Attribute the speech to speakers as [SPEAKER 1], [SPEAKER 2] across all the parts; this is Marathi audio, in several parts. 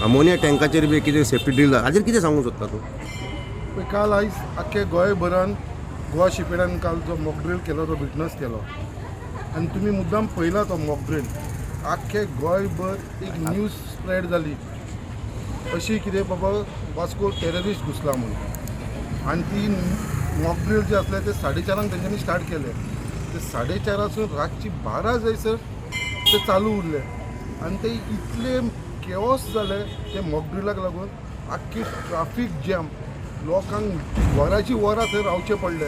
[SPEAKER 1] अमोनिया टँकाचेर बी कितें सेफ्टी ड्रील हाजेर कितें सांगूंक सोदता तूं?
[SPEAKER 2] पळय काल आयज आख्खे गोंयभरान गोवा शिपेडान काल जो मॉक ड्रील केलो तो विटनस केलो आनी तुमी मुद्दाम पळयला तो मॉक ड्रील आख्खे गोंयभर एक न्यूज स्प्रेड जाली अशी कितें बाबा वास्को टेररिस्ट घुसला म्हणून आनी ती मॉक ड्रील जे आसले ते 4:30 तेंच्यांनी स्टार्ट केले ते 4:30 रातची 12 जायसर ते चालू उरले आनी ते इतले केओस जाले ते मॉक ड्रिलाक लागून आख्खी ट्राफीक जॅम लोकांक वरांची वरां थंय रावचे पडले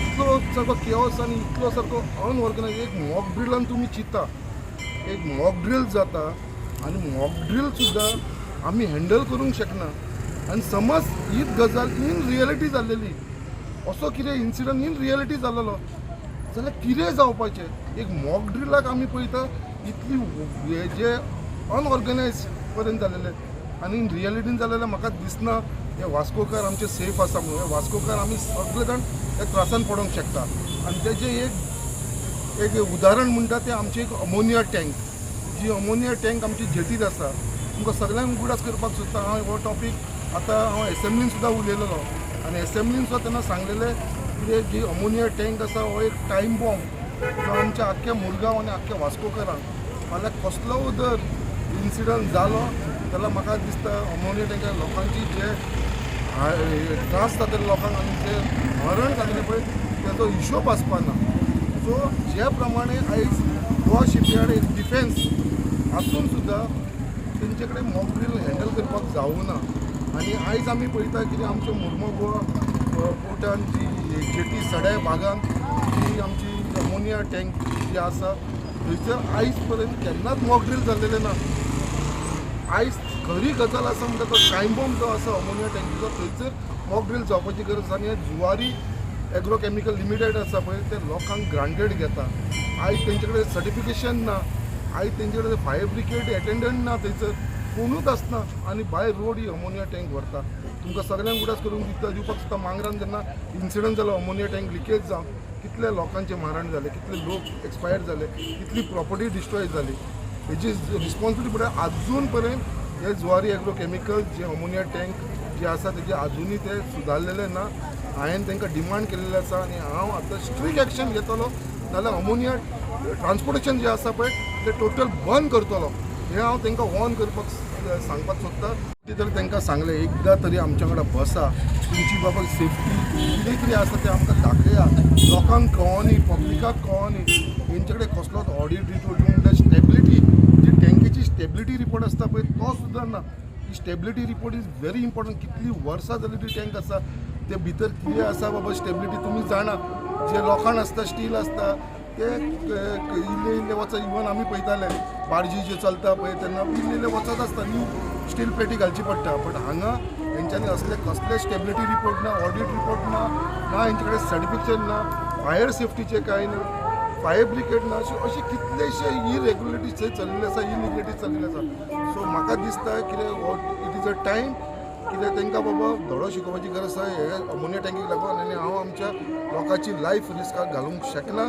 [SPEAKER 2] इतलो सारको केओस आनी इतलो सारको अनऑर्गनायज एक मॉक ड्रिलान तुमी चिंता एक मॉक ड्रिल जाता आनी मॉक ड्रिल सुद्दां आमी हँडल करूंक शकना आनी समज हीच गजाल इन रियलिटी जाल्लेली असो कितें इन्सिडंट इन रियलिटी जाल्लो जाल्यार कितें जावपाचें एक मॉक ड्रिलाक आमी पळयता इतली हे जे अनऑर्गनायज पर्यंत जालेले आनी इन रियलिटीन जालेले म्हाका दिसना हे वास्कोकार आमचे सेफ आसा म्हणून हे वास्कोकार आमी सगळे जाण त्या त्रासान पडोंक शकता आनी तेजें एक उदाहरण म्हणटा तें आमचें एक अमोनिया टँक जी अमोनिया टँक आमची जेटीत आसा तुमकां सगळ्यांक उगडास करपाक सोदता हांव हो टॉपीक आतां हांव एसेंब्लीन सुद्दां उलयलेलो आनी एसेंब्लीन सुद्दां तेन्ना सांगलेलें की जी अमोनिया टँक आसा हो एक टायम बॉम्ब जो आमच्या आख्ख्या मुरगांव आनी आख्ख्या वास्कोकारांक फाल्यां कसलो जर इन्सिडंट जालो जाल्यार म्हाका दिसता अमोनिया टँकार लोकांची जे त्रास जातले लोकांक आनी जे मरण जातलें पळय तेजो हिशोब आसपाना सो जे प्रमाणे आयज गोवा शिपयार्ड एक डिफेन्स आसून सुद्दां तेंचे कडेन मॉक ड्रिल हँडल करपाक जावना आनी आयज आमी पळयता कितें आमच्या मुर्मगांव पोर्टान जी जेटी सड्या भागान जी आमची अमोनिया टँक जी आसा थंयसर आयज पर्यंत केन्नाच मॉक ड्रिल जाल्लेलें ना आयज खरी गजाल आसा म्हणटा तो टायम बॉम्ब जो आसा अमोनिया टँकीचो थंयसर मॉक ड्रिल जावपाची गरज आनी हे जुवारी एग्रोकॅमिकल लिमिटेड आसा पळय ते लोकांक ग्रांटेड घेता आयज तेंचे कडेन सर्टिफिकेशन ना आयज तेंचे कडेन फायर ब्रिगेड एटेंडंट ना थंयसर कोणूच आसना आनी by road he ammonia tank व्हरता तुमकां सगळ्यांक उडास करून दिवपाक सुद्दा मांगरान जेन्ना इन्सिडंट जालो अमोनिया टँक लिकेज जावन कितले लोकांचे मारण जाले कितले लोक एक्सपायर जाले कितली प्रॉपर्टी डिस्ट्रॉय जाली हेची रिस्पॉन्सिबिलिटी पळय आजून पर्यंत हे जुवारी एग्रोकॅमिकल जे अमोनिया टँक जे आसा तेजे आजुनूय ते सुदारलेले ना हांवें तांकां डिमांड केलेलें आसा आनी हांव आतां स्ट्रिक्ट एक्शन घेतलो नाल्यार अमोनिया ट्रान्सपोर्टेशन जें आसा पळय तें टोटल बंद करतलो हें हांव तांकां वॉर्न करपाक सांगपाक सोदता तर तांकां सांगलें एकदां तरी आमच्या वांगडा बसा तुमची बाबा सेफ्टी कितें आसा तें आमकां दाखया लोकांक कळोनी पब्लिकाक कळोनी तेंचे कडेन कसलोच ऑडिट रिपोर्ट म्हणटा स्टेबिलिटी जी टँकेची स्टेबिलिटी रिपोर्ट आसता पळय तो सुद्दां ना ही stability report is very important कितली वर्सां जाली ती टँक आसा ते भितर कितें आसा बाबा स्टेबिलिटी तुमी जाणा जे लोखंड आसता स्टील आसता ते इल्ले वच इवन आमी पळयताले बार्जी जे चलता पळय तेन्ना इल्ले वचत आसता न्यू स्टील प्लेटी घालची पडटा बट हांगा हेंच्यांनी असले कसले स्टेबिलिटी रिपोर्ट ना ऑडिट रिपोर्ट ना हेंचे कडेन सर्टिफिकेशन ना फायर सेफ्टीचे कांय ना फायर ब्रिगेड ना अशे कितलेशे इरेग्युलरिटीज थंय चलिल्ले आसा इलिगलिटीज चलिल्ले आसा सो म्हाका दिसता कितें इट इज अ टायम कितें तांकां बाबा धडो शिकोवपाची गरज आसा हे अमोनिया टँकीक लागून आनी हांव आमच्या लोकांची लायफ रिस्काक घालूंक शकना